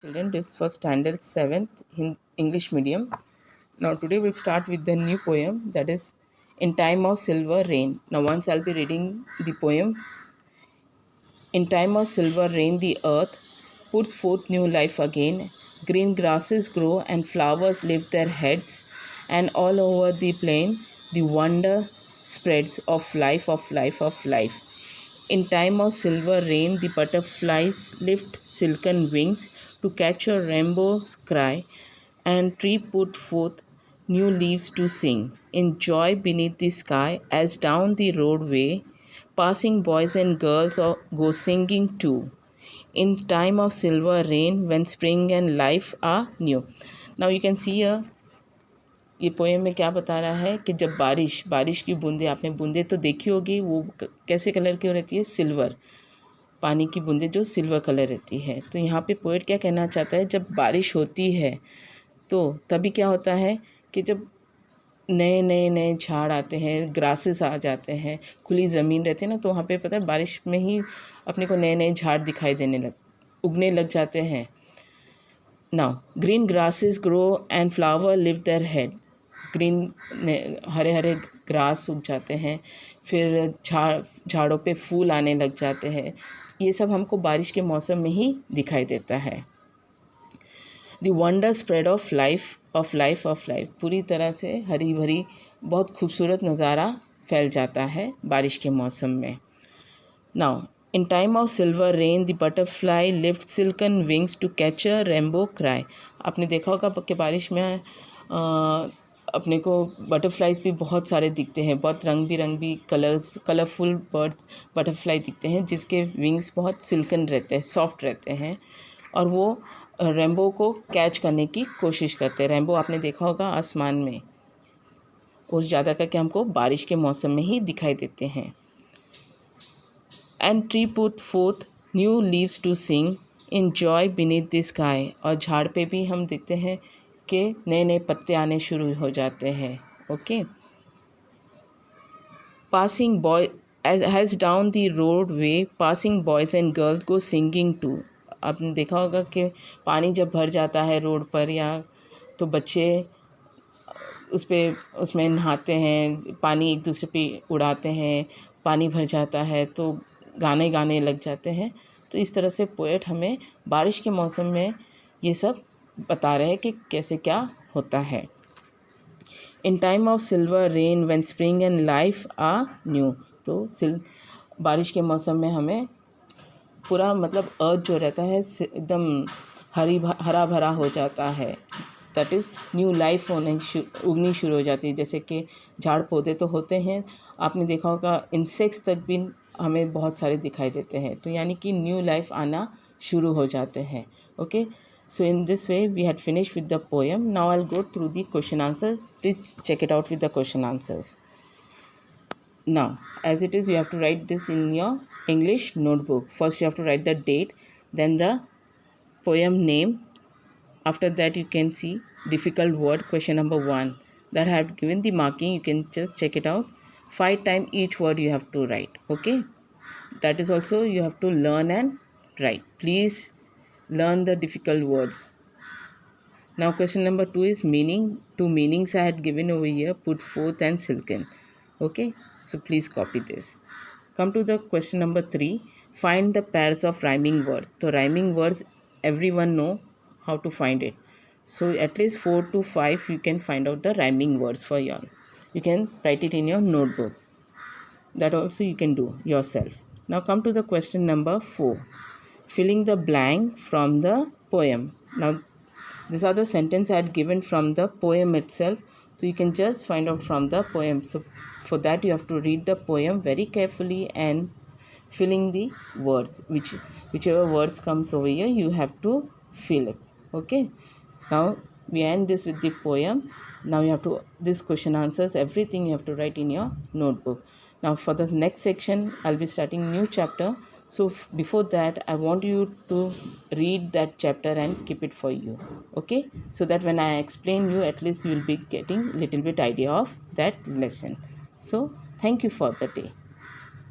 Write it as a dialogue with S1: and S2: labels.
S1: Children, this is for standard 7th in English medium. Now today we'll start with the new poem, that is In Time of Silver Rain. Now once I'll be reading the poem. In time of silver rain the earth puts forth new life again. Green grasses grow and flowers lift their heads, and all over the plain the wonder spreads of life, of life, of life. In time of silver rain, the butterflies lift silken wings to catch a rainbow's cry, and tree put forth new leaves to sing in joy beneath the sky, as down the roadway passing boys and girls go singing too. In time of silver rain, when spring and life are new. Now you can see here, ये poem में क्या बता रहा है कि जब बारिश की बूंदें, आपने बूंदें तो देखी होगी, वो कैसे कलर की रहती है, सिल्वर, पानी की बूंदें जो सिल्वर कलर रहती है। तो यहाँ पे पोएट क्या कहना चाहता है, जब बारिश होती है तो तभी क्या होता है कि जब नए नए नए झाड़ आते हैं, ग्रासेस आ जाते हैं, खुली ज़मीन रहती है ना, तो वहाँ पे पता है बारिश में ही अपने को नए नए झाड़ दिखाई उगने लग जाते हैं। Now green grasses grow and flower lift their head. Green Hare Hare grass उग जाते हैं, फिर झाड़ों पे फूल आने लग जाते हैं। ये सब हमको बारिश के मौसम में ही दिखाई देता है। The wonder spread of life of life of life, पूरी तरह से हरी भरी बहुत खूबसूरत नज़ारा फैल जाता है बारिश के मौसम में। Now in time of silver rain the butterfly lift silken wings to catch a rainbow cry. आपने देखा होगा कि बारिश में अपने को बटरफ्लाइज भी बहुत सारे दिखते हैं, बहुत रंग बिरंगी कलरफुल बटरफ्लाई दिखते हैं, जिसके विंग्स बहुत सिल्कन रहते हैं, सॉफ्ट रहते हैं, और वो रेनबो को कैच करने की कोशिश करते हैं। रेनबो आपने देखा होगा आसमान में, वो ज़्यादा करके हमको बारिश के मौसम में ही दिखाई देते हैं। And tree put forth new leaves to sing in joy beneath the sky, और झाड़ पे भी हम देखते हैं कि नए नए पत्ते आने शुरू हो जाते हैं। Okay, passing boy has down the roadway passing boys and girls go singing too. आपने देखा होगा कि पानी जब भर जाता है रोड पर, या तो बच्चे उसमें नहाते हैं, पानी एक दूसरे पे उड़ाते हैं, पानी भर जाता है तो गाने गाने लग जाते हैं। तो इस तरह से पोएट हमें बारिश के मौसम में ये सब बता रहे हैं कि कैसे क्या होता है। In time of silver rain when spring and life are new, तो बारिश के मौसम में हमें पूरा मतलब अर्थ जो रहता है एकदम हरा भरा हो जाता है। दैट इज़ न्यू लाइफ उगनी शुरू हो जाती है। जैसे कि झाड़ पौधे तो होते हैं, आपने देखा होगा इंसेक्ट्स तक भी हमें बहुत सारे दिखाई देते हैं, तो यानी कि न्यू लाइफ आना शुरू हो जाते हैं। Okay, so in this way we had finished with the poem. Now I'll go through the question answers. Please check it out with the question answers. Now as it is, you have to write this in your English notebook. First you have to write the date, then the poem name. After that you can see difficult word, question number 1, that I have given the marking. You can just check it out. 5 times each word you have to write. Okay, that is also you have to learn and write. Please learn the difficult words. Now question number 2 is meaning. 2 meanings I had given over here, put forth and silken. Okay, so please copy this. Come to the question number 3, find the pairs of rhyming words. So rhyming words everyone know how to find it, so at least 4 to 5 you can find out the rhyming words for y'all. You can write it in your notebook. That also you can do yourself. Now come to the question number 4, filling the blank from the poem. Now these are the sentence I had given from the poem itself, so you can just find out from the poem. So for that you have to read the poem very carefully and filling the words, whichever words comes over here you have to fill it. Okay, now we end this with the poem. Now you have to, this question answers, everything you have to write in your notebook. Now for the next section I'll be starting new chapter, so before that I want you to read that chapter and keep it for you. Okay, so that when I explain you, at least you will be getting little bit idea of that lesson. So thank you for the day.